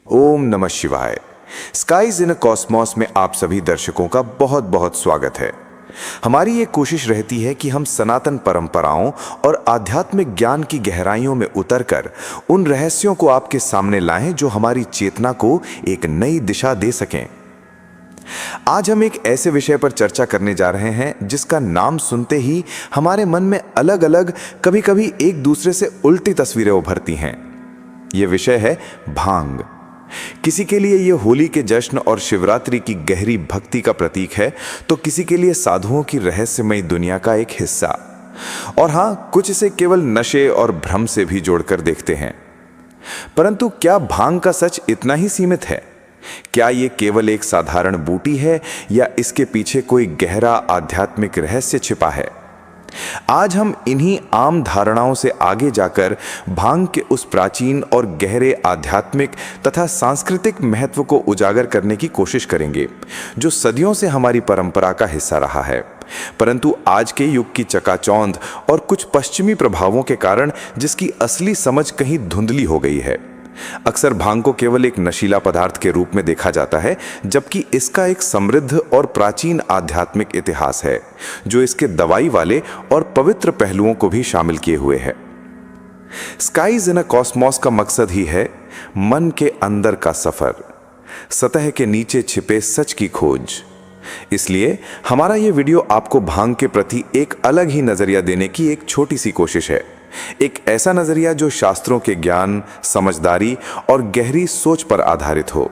ओम नमः शिवाय। स्काईज इन अ कॉस्मॉस में आप सभी दर्शकों का बहुत बहुत स्वागत है। हमारी ये कोशिश रहती है कि हम सनातन परंपराओं और आध्यात्मिक ज्ञान की गहराइयों में उतरकर उन रहस्यों को आपके सामने लाएं जो हमारी चेतना को एक नई दिशा दे सकें। आज हम एक ऐसे विषय पर चर्चा करने जा रहे हैं जिसका नाम सुनते ही हमारे मन में अलग अलग, कभी कभी एक दूसरे से उल्टी तस्वीरें उभरती हैं। यह विषय है भांग। किसी के लिए यह होली के जश्न और शिवरात्रि की गहरी भक्ति का प्रतीक है, तो किसी के लिए साधुओं की रहस्यमयी दुनिया का एक हिस्सा। और हां, कुछ इसे केवल नशे और भ्रम से भी जोड़कर देखते हैं। परंतु क्या भांग का सच इतना ही सीमित है? क्या यह केवल एक साधारण बूटी है या इसके पीछे कोई गहरा आध्यात्मिक रहस्य छिपा है? आज हम इन्हीं आम धारणाओं से आगे जाकर भांग के उस प्राचीन और गहरे आध्यात्मिक तथा सांस्कृतिक महत्व को उजागर करने की कोशिश करेंगे, जो सदियों से हमारी परंपरा का हिस्सा रहा है, परंतु आज के युग की चकाचौंध और कुछ पश्चिमी प्रभावों के कारण जिसकी असली समझ कहीं धुंधली हो गई है। अक्सर भांग को केवल एक नशीला पदार्थ के रूप में देखा जाता है, जबकि इसका एक समृद्ध और प्राचीन आध्यात्मिक इतिहास है, जो इसके दवाई वाले और पवित्र पहलुओं को भी शामिल किए हुए है। स्काईज इन अ कॉस्मॉस का मकसद ही है मन के अंदर का सफर, सतह के नीचे छिपे सच की खोज। इसलिए हमारा यह वीडियो आपको भांग के प्रति एक अलग ही नजरिया देने की एक छोटी सी कोशिश है। एक ऐसा नजरिया जो शास्त्रों के ज्ञान, समझदारी और गहरी सोच पर आधारित हो।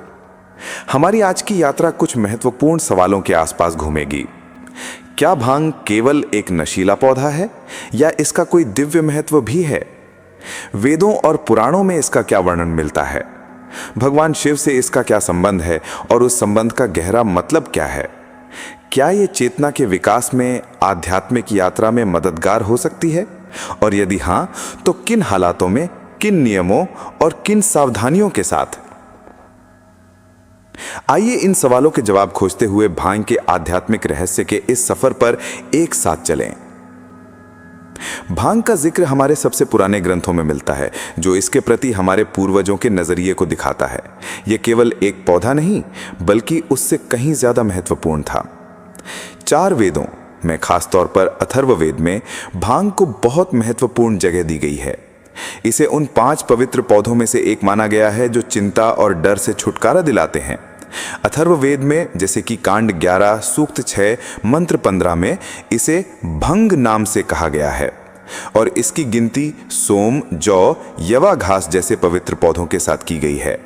हमारी आज की यात्रा कुछ महत्वपूर्ण सवालों के आसपास घूमेगी। क्या भांग केवल एक नशीला पौधा है या इसका कोई दिव्य महत्व भी है? वेदों और पुराणों में इसका क्या वर्णन मिलता है? भगवान शिव से इसका क्या संबंध है और उस संबंध का गहरा मतलब क्या है? क्या ये चेतना के विकास में, आध्यात्मिक यात्रा में मददगार हो सकती है? और यदि हां, तो किन हालातों में, किन नियमों और किन सावधानियों के साथ? आइए इन सवालों के जवाब खोजते हुए भांग के आध्यात्मिक रहस्य के इस सफर पर एक साथ चलें। भांग का जिक्र हमारे सबसे पुराने ग्रंथों में मिलता है, जो इसके प्रति हमारे पूर्वजों के नजरिए को दिखाता है। यह केवल एक पौधा नहीं, बल्कि उससे कहीं ज्यादा महत्वपूर्ण था। 4 वेदों में, खासतौर पर अथर्ववेद में, भांग को बहुत महत्वपूर्ण जगह दी गई है। इसे उन 5 पवित्र पौधों में से एक माना गया है जो चिंता और डर से छुटकारा दिलाते हैं। अथर्ववेद में, जैसे कि कांड 11, सूक्त 6, मंत्र 15 में इसे भंग नाम से कहा गया है और इसकी गिनती सोम, जौ, यवा घास जैसे पवित्र पौधों के साथ की गई है।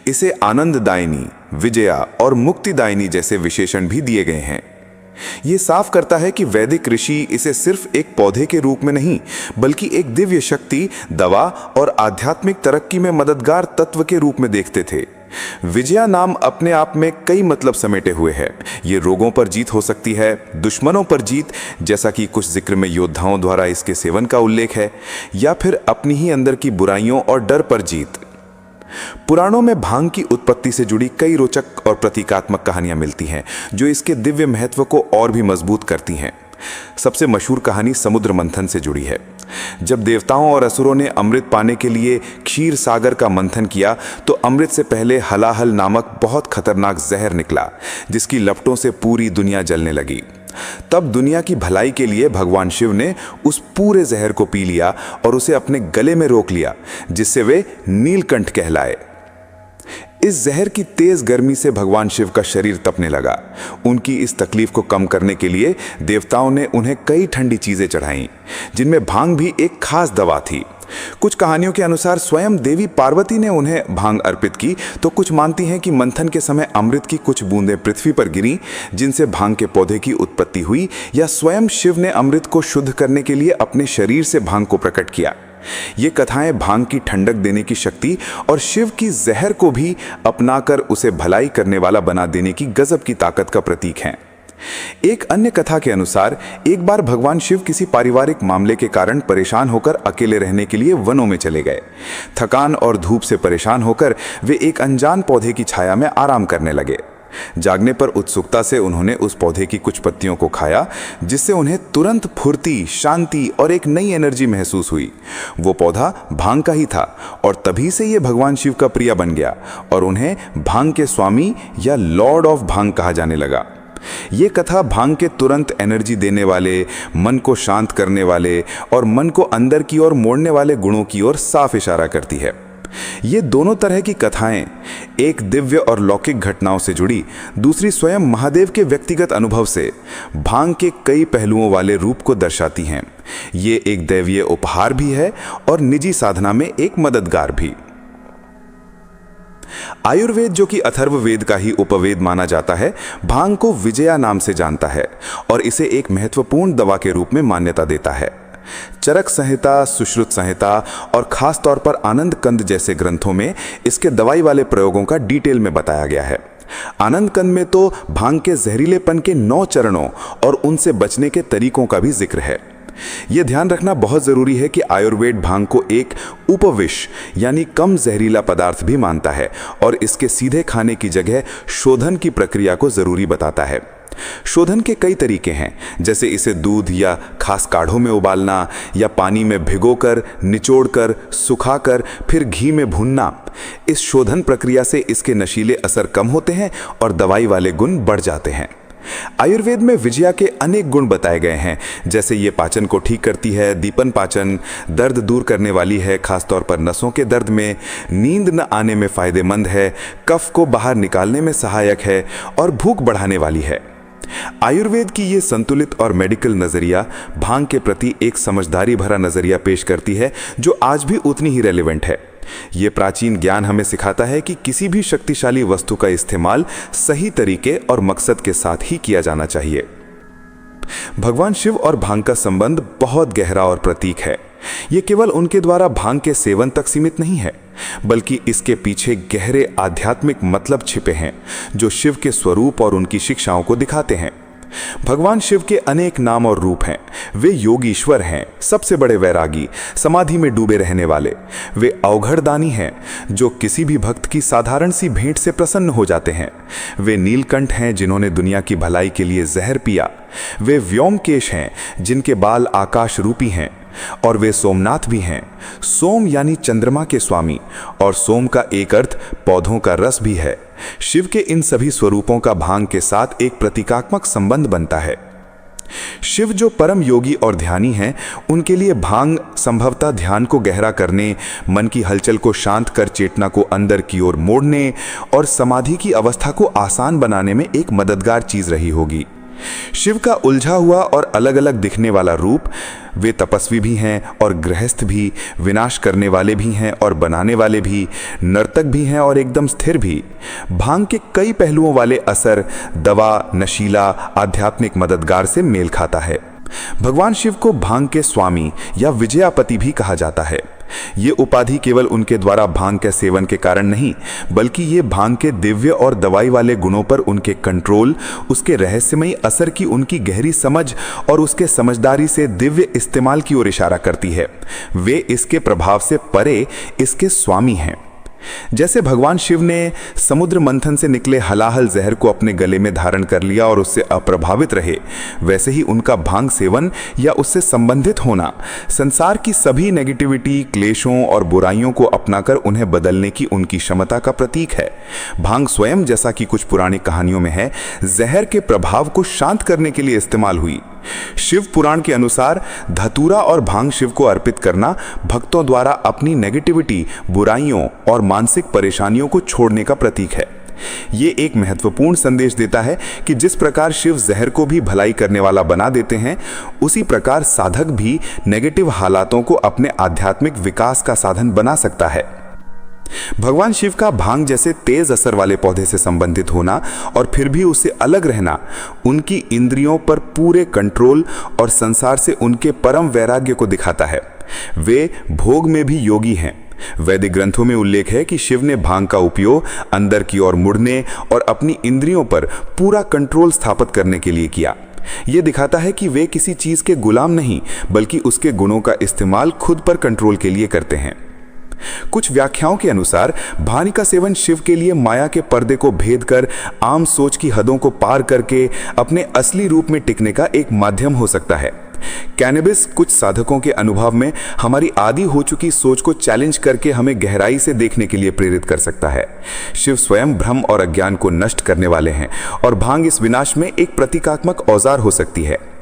इसे आनंददायिनी, विजया और मुक्तिदायिनी जैसे विशेषण भी दिए गए हैं। यह साफ करता है कि वैदिक ऋषि इसे सिर्फ एक पौधे के रूप में नहीं, बल्कि एक दिव्य शक्ति, दवा और आध्यात्मिक तरक्की में मददगार तत्व के रूप में देखते थे। विजया नाम अपने आप में कई मतलब समेटे हुए है। ये रोगों पर जीत हो सकती है, दुश्मनों पर जीत, जैसा कि कुछ जिक्र में योद्धाओं द्वारा इसके सेवन का उल्लेख है, या फिर अपनी ही अंदर की बुराइयों और डर पर जीत। पुराणों में भांग की उत्पत्ति से जुड़ी कई रोचक और प्रतीकात्मक कहानियां मिलती हैं, जो इसके दिव्य महत्व को और भी मजबूत करती हैं। सबसे मशहूर कहानी समुद्र मंथन से जुड़ी है। जब देवताओं और असुरों ने अमृत पाने के लिए क्षीर सागर का मंथन किया, तो अमृत से पहले हलाहल नामक बहुत खतरनाक जहर निकला, जिसकी लपटों से पूरी दुनिया जलने लगी। तब दुनिया की भलाई के लिए भगवान शिव ने उस पूरे जहर को पी लिया और उसे अपने गले में रोक लिया, जिससे वे नीलकंठ कहलाए। इस जहर की तेज गर्मी से भगवान शिव का शरीर तपने लगा। उनकी इस तकलीफ को कम करने के लिए देवताओं ने उन्हें कई ठंडी चीजें चढ़ाईं, जिनमें भांग भी एक खास दवा थी। कुछ कहानियों के अनुसार स्वयं देवी पार्वती ने उन्हें भांग अर्पित की, तो कुछ मानती हैं कि मंथन के समय अमृत की कुछ बूंदें पृथ्वी पर गिरी, जिनसे भांग के पौधे की उत्पत्ति हुई, या स्वयं शिव ने अमृत को शुद्ध करने के लिए अपने शरीर से भांग को प्रकट किया। ये कथाएं भांग की ठंडक देने की शक्ति और शिव की जहर को भी अपनाकर उसे भलाई करने वाला बना देने की गजब की ताकत का प्रतीक हैं। एक अन्य कथा के अनुसार एक बार भगवान शिव किसी पारिवारिक मामले के कारण परेशान होकर अकेले रहने के लिए वनों में चले गए। थकान और धूप से परेशान होकर वे एक अनजान पौधे की छाया में आराम करने लगे। जागने पर उत्सुकता से उन्होंने उस पौधे की कुछ पत्तियों को खाया, जिससे उन्हें तुरंत फुर्ती, शांति और एक नई एनर्जी महसूस हुई। वो पौधा भांग का ही था और तभी से ये भगवान शिव का प्रिय बन गया और उन्हें भांग के स्वामी या लॉर्ड ऑफ भांग कहा जाने लगा। ये कथा भांग के तुरंत एनर्जी देने वाले, मन को शांत करने वाले और मन को अंदर की ओर मोड़ने वाले गुणों की ओर साफ इशारा करती है। ये दोनों तरह की कथाएं, एक दिव्य और लौकिक घटनाओं से जुड़ी, दूसरी स्वयं महादेव के व्यक्तिगत अनुभव से भांग के कई पहलुओं वाले रूप को दर्शाती हैं। ये एक दैवीय उपहार भी है और निजी साधना में एक मददगार भी। आयुर्वेद, जो कि अथर्ववेद का ही उपवेद माना जाता है, भांग को विजया नाम से जानता है और इसे एक महत्वपूर्ण दवा के रूप में मान्यता देता है। चरक संहिता, सुश्रुत संहिता और खास तौर पर आनंद कंद जैसे ग्रंथों में इसके दवाई वाले प्रयोगों का डिटेल में बताया गया है। आनंद कंद में तो भांग के जहरीलेपन के 9 चरणों और उनसे बचने के तरीकों का भी जिक्र है। यह ध्यान रखना बहुत जरूरी है कि आयुर्वेद भांग को एक उपविष यानी कम जहरीला पदार्थ भी मानता है और इसके सीधे खाने की जगह शोधन की प्रक्रिया को जरूरी बताता है। शोधन के कई तरीके हैं, जैसे इसे दूध या खास काढ़ों में उबालना या पानी में भिगोकर, निचोड़कर, सुखाकर फिर घी में भूनना। इस शोधन प्रक्रिया से इसके नशीले असर कम होते हैं और दवाई वाले गुण बढ़ जाते हैं। आयुर्वेद में विजया के अनेक गुण बताए गए हैं, जैसे ये पाचन को ठीक करती है, दीपन पाचन, दर्द दूर करने वाली है, खासतौर पर नसों के दर्द में, नींद न आने में फायदेमंद है, कफ को बाहर निकालने में सहायक है और भूख बढ़ाने वाली है। आयुर्वेद की ये संतुलित और मेडिकल नजरिया भांग के प्रति एक समझदारी भरा नजरिया पेश करती है, जो आज भी उतनी ही रेलेवेंट है। ये प्राचीन ज्ञान हमें सिखाता है कि किसी भी शक्तिशाली वस्तु का इस्तेमाल सही तरीके और मकसद के साथ ही किया जाना चाहिए। भगवान शिव और भांग का संबंध बहुत गहरा और प्रतीक है। ये केवल उनके द्वारा भांग के सेवन तक सीमित नहीं है, बल्कि इसके पीछे गहरे आध्यात्मिक मतलब छिपे हैं, जो शिव के स्वरूप और उनकी शिक्षाओं को दिखाते हैं। भगवान शिव के अनेक नाम और रूप हैं। वे योगीश्वर हैं, सबसे बड़े वैरागी, समाधि में डूबे रहने वाले। वे अवघड़दानी हैं, जो किसी भी भक्त की साधारण सी भेंट से प्रसन्न हो जाते हैं। वे नीलकंठ हैं, जिन्होंने दुनिया की भलाई के लिए जहर पिया। वे व्योमकेश हैं, जिनके बाल आकाश रूपी हैं। और वे सोमनाथ भी हैं। सोम यानी चंद्रमा के स्वामी, और सोम का एक अर्थ पौधों का रस भी है। शिव के इन सभी स्वरूपों का भांग के साथ एक प्रतीकात्मक संबंध बनता है। शिव जो परम योगी और ध्यानी हैं, उनके लिए भांग संभवतः ध्यान को गहरा करने, मन की हलचल को शांत कर चेतना को अंदर की ओर मोड़ने और समाधि की अवस्था को आसान बनाने में एक मददगार चीज रही होगी। शिव का उलझा हुआ और अलग अलग दिखने वाला रूप, वे तपस्वी भी हैं और गृहस्थ भी, विनाश करने वाले भी हैं और बनाने वाले भी, नर्तक भी हैं और एकदम स्थिर भी। भांग के कई पहलुओं वाले असर दवा, नशीला, आध्यात्मिक मददगार से मेल खाता है। भगवान शिव को भांग के स्वामी या विजयापति भी कहा जाता है। ये उपाधि केवल उनके द्वारा भांग के सेवन के कारण नहीं, बल्कि ये भांग के दिव्य और दवाई वाले गुणों पर उनके कंट्रोल, उसके रहस्यमयी असर की उनकी गहरी समझ और उसके समझदारी से दिव्य इस्तेमाल की ओर इशारा करती है। वे इसके प्रभाव से परे इसके स्वामी हैं। जैसे भगवान शिव ने समुद्र मंथन से निकले हलाहल जहर को अपने गले में धारण कर लिया और उससे अप्रभावित रहे, वैसे ही उनका भांग सेवन या उससे संबंधित होना संसार की सभी नेगेटिविटी, क्लेशों और बुराइयों को अपनाकर उन्हें बदलने की उनकी क्षमता का प्रतीक है। भांग स्वयं, जैसा कि कुछ पुरानी कहानियों में है, जहर के प्रभाव को शांत करने के लिए इस्तेमाल हुई। शिव पुराण के अनुसार धतूरा और भांग शिव को अर्पित करना भक्तों द्वारा अपनी नेगेटिविटी, बुराइयों और मानसिक परेशानियों को छोड़ने का प्रतीक है। ये एक महत्वपूर्ण संदेश देता है कि जिस प्रकार शिव जहर को भी भलाई करने वाला बना देते हैं, उसी प्रकार साधक भी नेगेटिव हालातों को अपने आध्यात्मिक विकास का साधन बना सकता है। भगवान शिव का भांग जैसे तेज असर वाले पौधे से संबंधित होना और फिर भी उससे अलग रहना उनकी इंद्रियों पर पूरे कंट्रोल और संसार से उनके परम वैराग्य को दिखाता है। वे भोग में भी योगी हैं। वैदिक ग्रंथों में उल्लेख है कि शिव ने भांग का उपयोग अंदर की ओर मुड़ने और अपनी इंद्रियों पर पूरा कंट्रोल स्थापित करने के लिए किया। यह दिखाता है कि वे किसी चीज के गुलाम नहीं, बल्कि उसके गुणों का इस्तेमाल खुद पर कंट्रोल के लिए करते हैं। कुछ व्याख्याओं के अनुसार भांग का सेवन शिव के लिए माया के पर्दे को भेद कर आम सोच की हदों को पार करके अपने असली रूप में टिकने का एक माध्यम हो सकता है। कैनबिस कुछ साधकों के अनुभव में हमारी आदी हो चुकी सोच को चैलेंज करके हमें गहराई से देखने के लिए प्रेरित कर सकता है। शिव स्वयं भ्रम और अज्ञान को नष्ट करने वाले हैं और भांग इस विनाश में एक प्रतीकात्मक औजार हो सकती है।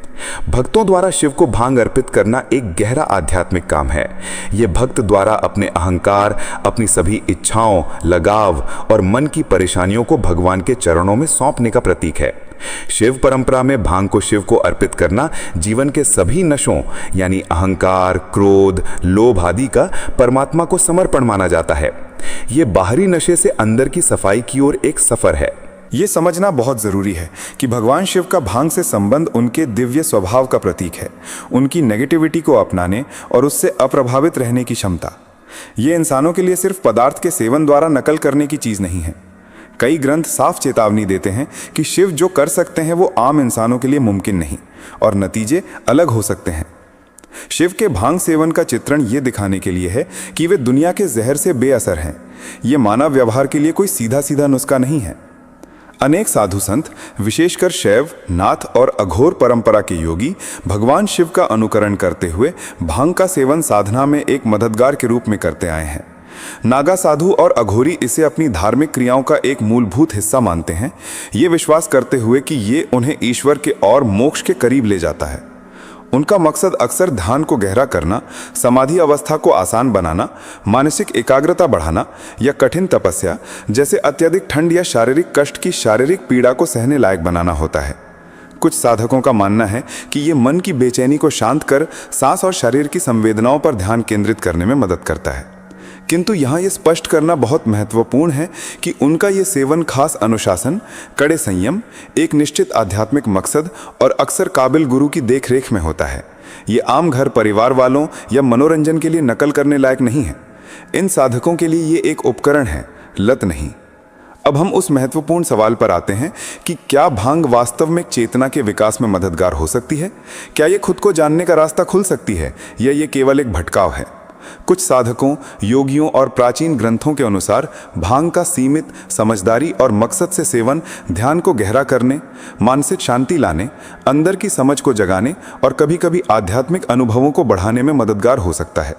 भक्तों द्वारा शिव को भांग अर्पित करना एक गहरा आध्यात्मिक काम है। यह भक्त द्वारा अपने अहंकार, अपनी सभी इच्छाओं, लगाव और मन की परेशानियों को भगवान के चरणों में सौंपने का प्रतीक है। शिव परंपरा में भांग को शिव को अर्पित करना जीवन के सभी नशों यानी अहंकार, क्रोध, लोभ आदि का परमात्मा को समर्पण माना जाता है। यह बाहरी नशे से अंदर की सफाई की ओर एक सफर है। ये समझना बहुत ज़रूरी है कि भगवान शिव का भांग से संबंध उनके दिव्य स्वभाव का प्रतीक है, उनकी नेगेटिविटी को अपनाने और उससे अप्रभावित रहने की क्षमता। ये इंसानों के लिए सिर्फ पदार्थ के सेवन द्वारा नकल करने की चीज़ नहीं है। कई ग्रंथ साफ चेतावनी देते हैं कि शिव जो कर सकते हैं वो आम इंसानों के लिए मुमकिन नहीं और नतीजे अलग हो सकते हैं। शिव के भांग सेवन का चित्रण ये दिखाने के लिए है कि वे दुनिया के जहर से बेअसर हैं। ये मानव व्यवहार के लिए कोई सीधा सीधा नुस्खा नहीं है। अनेक साधु संत, विशेषकर शैव, नाथ और अघोर परंपरा के योगी भगवान शिव का अनुकरण करते हुए भांग का सेवन साधना में एक मददगार के रूप में करते आए हैं। नागा साधु और अघोरी इसे अपनी धार्मिक क्रियाओं का एक मूलभूत हिस्सा मानते हैं, ये विश्वास करते हुए कि ये उन्हें ईश्वर के और मोक्ष के करीब ले जाता है। उनका मकसद अक्सर ध्यान को गहरा करना, समाधि अवस्था को आसान बनाना, मानसिक एकाग्रता बढ़ाना या कठिन तपस्या जैसे अत्यधिक ठंड या शारीरिक कष्ट की शारीरिक पीड़ा को सहने लायक बनाना होता है। कुछ साधकों का मानना है कि ये मन की बेचैनी को शांत कर सांस और शरीर की संवेदनाओं पर ध्यान केंद्रित करने में मदद करता है। किंतु यहाँ ये स्पष्ट करना बहुत महत्वपूर्ण है कि उनका ये सेवन खास अनुशासन, कड़े संयम, एक निश्चित आध्यात्मिक मकसद और अक्सर काबिल गुरु की देखरेख में होता है। ये आम घर परिवार वालों या मनोरंजन के लिए नकल करने लायक नहीं है। इन साधकों के लिए ये एक उपकरण है, लत नहीं। अब हम उस महत्वपूर्ण सवाल पर आते हैं कि क्या भांग वास्तव में चेतना के विकास में मददगार हो सकती है? क्या ये खुद को जानने का रास्ता खुल सकती है या ये केवल एक भटकाव है? कुछ साधकों, योगियों और प्राचीन ग्रंथों के अनुसार भांग का सीमित, समझदारी और मकसद से सेवन ध्यान को गहरा करने, मानसिक शांति लाने, अंदर की समझ को जगाने और कभी-कभी आध्यात्मिक अनुभवों को बढ़ाने में मददगार हो सकता है।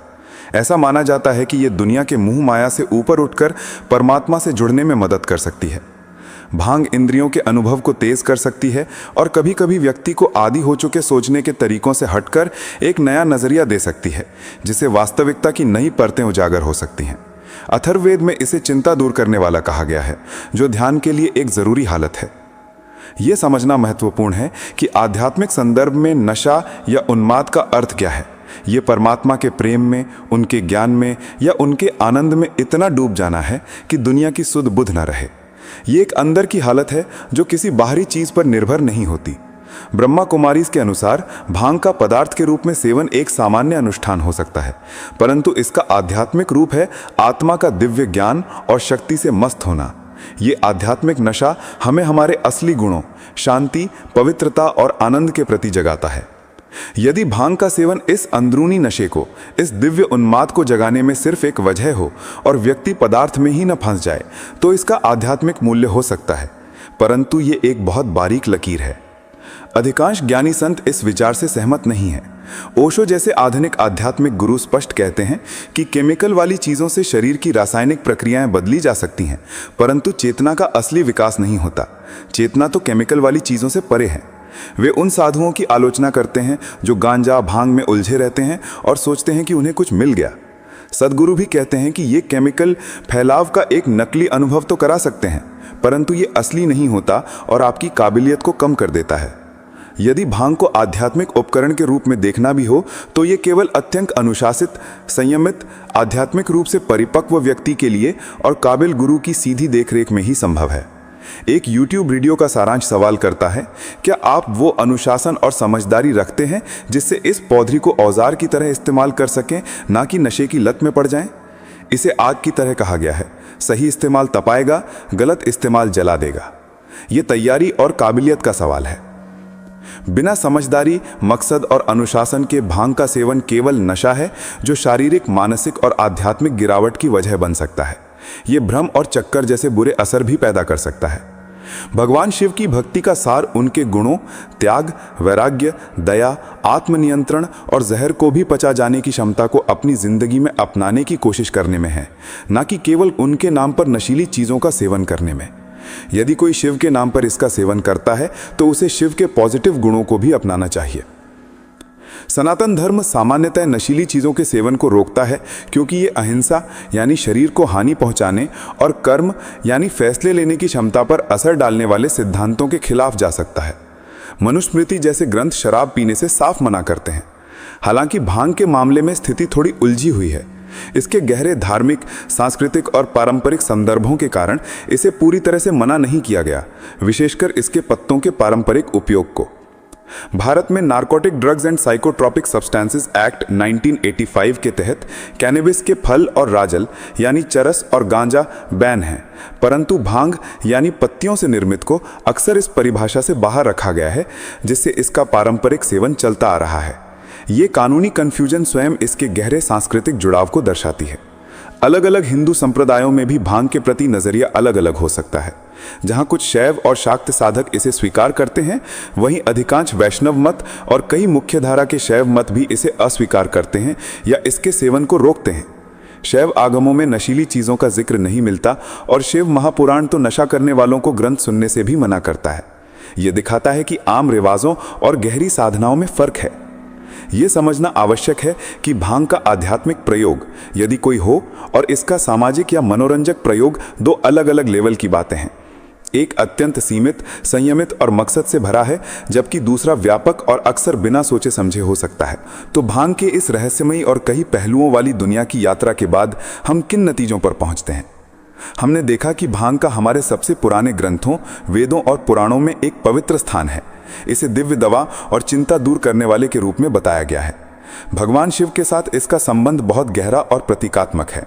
ऐसा माना जाता है कि यह दुनिया के मोह माया से ऊपर उठकर परमात्मा से जुड़ने में मदद कर सकती है। भांग इंद्रियों के अनुभव को तेज कर सकती है और कभी-कभी व्यक्ति को आदी हो चुके सोचने के तरीकों से हटकर एक नया नजरिया दे सकती है, जिससे वास्तविकता की नई परतें उजागर हो सकती हैं। अथर्ववेद में इसे चिंता दूर करने वाला कहा गया है, जो ध्यान के लिए एक जरूरी हालत है। यह समझना महत्वपूर्ण है कि आध्यात्मिक संदर्भ में नशा या उन्माद का अर्थ क्या है। ये परमात्मा के प्रेम में, उनके ज्ञान में या उनके आनंद में इतना डूब जाना है कि दुनिया की सुध बुध न रहे। ये एक अंदर की हालत है जो किसी बाहरी चीज पर निर्भर नहीं होती। ब्रह्मा कुमारीज के अनुसार भांग का पदार्थ के रूप में सेवन एक सामान्य अनुष्ठान हो सकता है, परंतु इसका आध्यात्मिक रूप है आत्मा का दिव्य ज्ञान और शक्ति से मस्त होना। ये आध्यात्मिक नशा हमें हमारे असली गुणों, शांति, पवित्रता और आनंद के प्रति जगाता है। यदि भांग का सेवन इस अंदरूनी नशे को, इस दिव्य उन्माद को जगाने में सिर्फ एक वजह हो और व्यक्ति पदार्थ में ही न फंस जाए, तो इसका आध्यात्मिक मूल्य हो सकता है, परंतु ये एक बहुत बारीक लकीर है। अधिकांश ज्ञानी संत इस विचार से सहमत नहीं हैं। ओशो जैसे आधुनिक आध्यात्मिक गुरु स्पष्ट कहते हैं कि केमिकल वाली चीज़ों से शरीर की रासायनिक प्रक्रियाएं बदली जा सकती हैं, परंतु चेतना का असली विकास नहीं होता। चेतना तो केमिकल वाली चीज़ों से परे है। वे उन साधुओं की आलोचना करते हैं जो गांजा भांग में उलझे रहते हैं और सोचते हैं कि उन्हें कुछ मिल गया। सदगुरु भी कहते हैं कि ये केमिकल फैलाव का एक नकली अनुभव तो करा सकते हैं, परंतु ये असली नहीं होता और आपकी काबिलियत को कम कर देता है। यदि भांग को आध्यात्मिक उपकरण के रूप में देखना भी हो, तो ये केवल अत्यंत अनुशासित, संयमित, आध्यात्मिक रूप से परिपक्व व्यक्ति के लिए और काबिल गुरु की सीधी देखरेख में ही संभव है। एक YouTube वीडियो का सारांश सवाल करता है, क्या आप वो अनुशासन और समझदारी रखते हैं जिससे इस पौधरी को औजार की तरह इस्तेमाल कर सकें, ना कि नशे की लत में पड़ जाएं? इसे आग की तरह कहा गया है। सही इस्तेमाल तपाएगा, गलत इस्तेमाल जला देगा। ये तैयारी और काबिलियत का सवाल है। बिना समझदारी, मकसद और अनुशासन के भांग का सेवन केवल नशा है जो शारीरिक, मानसिक और आध्यात्मिक गिरावट की वजह बन सकता है। ये भ्रम और चक्कर जैसे बुरे असर भी पैदा कर सकता है। भगवान शिव की भक्ति का सार उनके गुणों, त्याग, वैराग्य, दया, आत्मनियंत्रण और जहर को भी पचा जाने की क्षमता को अपनी जिंदगी में अपनाने की कोशिश करने में है, न कि केवल उनके नाम पर नशीली चीजों का सेवन करने में। यदि कोई शिव के नाम पर इसका सेवन करता है तो उसे शिव के पॉजिटिव गुणों को भी अपनाना चाहिए। सनातन धर्म सामान्यतः नशीली चीजों के सेवन को रोकता है क्योंकि ये अहिंसा यानी शरीर को हानि पहुंचाने और कर्म यानी फैसले लेने की क्षमता पर असर डालने वाले सिद्धांतों के खिलाफ जा सकता है। मनुस्मृति जैसे ग्रंथ शराब पीने से साफ मना करते हैं। हालांकि भांग के मामले में स्थिति थोड़ी उलझी हुई है। इसके गहरे धार्मिक, सांस्कृतिक और पारंपरिक संदर्भों के कारण इसे पूरी तरह से मना नहीं किया गया, विशेषकर इसके पत्तों के पारंपरिक उपयोग को। भारत में narcotic drugs and psychotropic substances act 1985 के तहत कैनबिस के फल और राजल यानी चरस और गांजा बैन है, परंतु भांग यानी पत्तियों से निर्मित को अक्सर इस परिभाषा से बाहर रखा गया है, जिससे इसका पारंपरिक सेवन चलता आ रहा है। ये कानूनी कन्फ्यूजन स्वयं इसके गहरे सांस्कृतिक जुड़ाव को दर्शाती है। अलग अलग हिंदू संप्रदायों में भी भांग के प्रति नजरिया अलग अलग हो सकता है। जहां कुछ शैव और शाक्त साधक इसे स्वीकार करते हैं, वहीं अधिकांश वैष्णव मत और कई मुख्यधारा के शैव मत भी इसे अस्वीकार करते हैं या इसके सेवन को रोकते हैं। शैव आगमों में नशीली चीजों का जिक्र नहीं मिलता और शिव महापुराण तो नशा करने वालों को ग्रंथ सुनने से भी मना करता है। यह दिखाता है कि आम रिवाजों और गहरी साधनाओं में फर्क है। ये समझना आवश्यक है कि भांग का आध्यात्मिक प्रयोग यदि कोई हो और इसका सामाजिक या मनोरंजक प्रयोग दो अलग अलग लेवल की बातें हैं। एक अत्यंत सीमित, संयमित और मकसद से भरा है, जबकि दूसरा व्यापक और अक्सर बिना सोचे समझे हो सकता है। तो भांग के इस रहस्यमयी और कई पहलुओं वाली दुनिया की यात्रा के बाद हम किन नतीजों पर पहुंचते हैं? हमने देखा कि भांग का हमारे सबसे पुराने ग्रंथों, वेदों और पुराणों में एक पवित्र स्थान है। इसे दिव्य दवा और चिंता दूर करने वाले के रूप में बताया गया है। भगवान शिव के साथ इसका संबंध बहुत गहरा और प्रतीकात्मक है।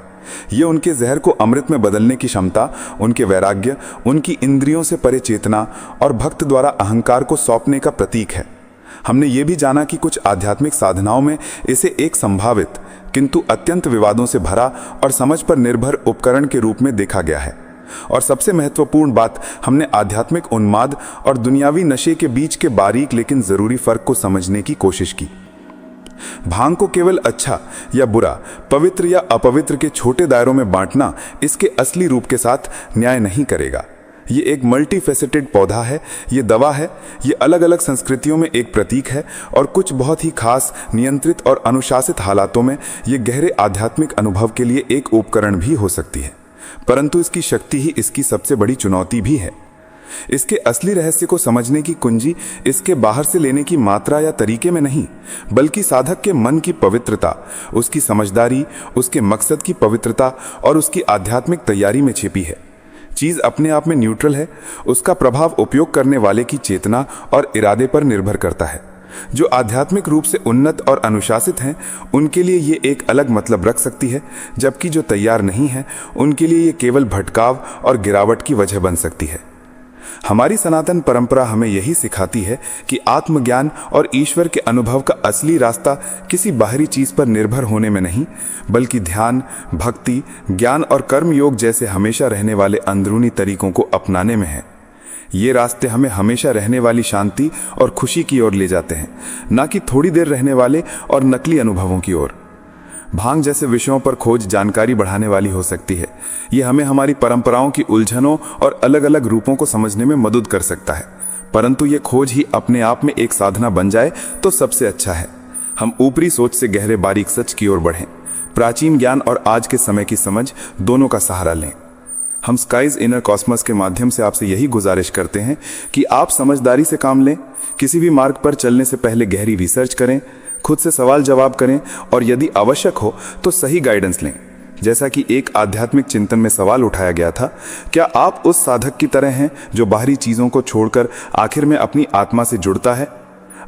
ये उनके जहर को अमृत में बदलने की क्षमता, उनके वैराग्य, उनकी इंद्रियों से परे चेतना और भक्त द्वारा अहंकार को सौंपने का प्रतीक है। हमने ये भी जाना कि कुछ आध्यात्मिक साधनाओं में इसे एक संभावित किंतु अत्यंत विवादों से भरा और समझ पर निर्भर उपकरण के रूप में देखा गया है। और सबसे महत्वपूर्ण बात, हमने आध्यात्मिक उन्माद और दुनियावी नशे के बीच के बारीक लेकिन जरूरी फर्क को समझने की कोशिश की। भांग को केवल अच्छा या बुरा, पवित्र या अपवित्र के छोटे दायरों में बांटना इसके असली रूप के साथ न्याय नहीं करेगा। ये एक मल्टीफेसेटेड पौधा है, ये दवा है, ये अलग अलग संस्कृतियों में एक प्रतीक है और कुछ बहुत ही खास, नियंत्रित और अनुशासित हालातों में ये गहरे आध्यात्मिक अनुभव के लिए एक उपकरण भी हो सकती है। परंतु इसकी शक्ति ही इसकी सबसे बड़ी चुनौती भी है। इसके असली रहस्य को समझने की कुंजी इसके बाहर से लेने की मात्रा या तरीके में नहीं, बल्कि साधक के मन की पवित्रता, उसकी समझदारी, उसके मकसद की पवित्रता और उसकी आध्यात्मिक तैयारी में छिपी है। चीज अपने आप में न्यूट्रल है, उसका प्रभाव उपयोग करने वाले की चेतना और इरादे पर निर्भर करता है। जो आध्यात्मिक रूप से उन्नत और अनुशासित हैं, उनके लिए ये एक अलग मतलब रख सकती है, जबकि जो तैयार नहीं है, उनके लिए ये केवल भटकाव और गिरावट की वजह बन सकती है। हमारी सनातन परंपरा हमें यही सिखाती है कि आत्मज्ञान और ईश्वर के अनुभव का असली रास्ता किसी बाहरी चीज पर निर्भर होने में नहीं, बल्कि ध्यान, भक्ति, ज्ञान और कर्म योग जैसे हमेशा रहने वाले अंदरूनी तरीकों को अपनाने में है। ये रास्ते हमें हमेशा रहने वाली शांति और खुशी की ओर ले जाते हैं, न कि थोड़ी देर रहने वाले और नकली अनुभवों की ओर। भांग जैसे विषयों पर खोज जानकारी बढ़ाने वाली हो सकती है। ये हमें हमारी परंपराओं की उलझनों और अलग अलग रूपों को समझने में मदद कर सकता है, परंतु ये खोज ही अपने आप में एक साधना बन जाए तो सबसे अच्छा है। हम ऊपरी सोच से गहरे बारीक सच की ओर बढ़ें, प्राचीन ज्ञान और आज के समय की समझ दोनों का सहारा लें। हम स्काइज इनर कॉस्मस के माध्यम से आपसे यही गुजारिश करते हैं कि आप समझदारी से काम लें, किसी भी मार्ग पर चलने से पहले गहरी रिसर्च करें, खुद से सवाल जवाब करें और यदि आवश्यक हो तो सही गाइडेंस लें। जैसा कि एक आध्यात्मिक चिंतन में सवाल उठाया गया था, क्या आप उस साधक की तरह हैं जो बाहरी चीजों को छोड़कर आखिर में अपनी आत्मा से जुड़ता है?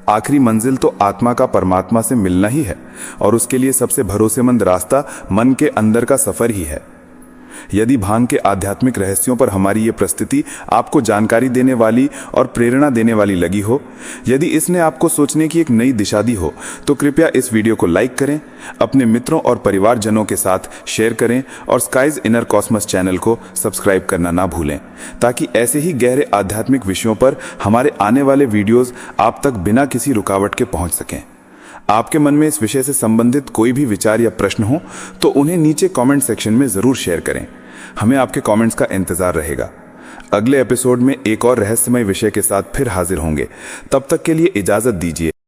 आखिरी मंजिल तो आत्मा का परमात्मा से मिलना ही है और उसके लिए सबसे भरोसेमंद रास्ता मन के अंदर का सफर ही है। यदि भांग के आध्यात्मिक रहस्यों पर हमारी ये प्रस्तुति आपको जानकारी देने वाली और प्रेरणा देने वाली लगी हो, यदि इसने आपको सोचने की एक नई दिशा दी हो, तो कृपया इस वीडियो को लाइक करें, अपने मित्रों और परिवारजनों के साथ शेयर करें और स्काइज इनर कॉस्मस चैनल को सब्सक्राइब करना ना भूलें, ताकि ऐसे ही गहरे आध्यात्मिक विषयों पर हमारे आने वाले वीडियोस आप तक बिना किसी रुकावट के पहुंच सकें। आपके मन में इस विषय से संबंधित कोई भी विचार या प्रश्न हो तो उन्हें नीचे कमेंट सेक्शन में जरूर शेयर करें। हमें आपके कमेंट्स का इंतजार रहेगा। अगले एपिसोड में एक और रहस्यमय विषय के साथ फिर हाजिर होंगे। तब तक के लिए इजाजत दीजिए।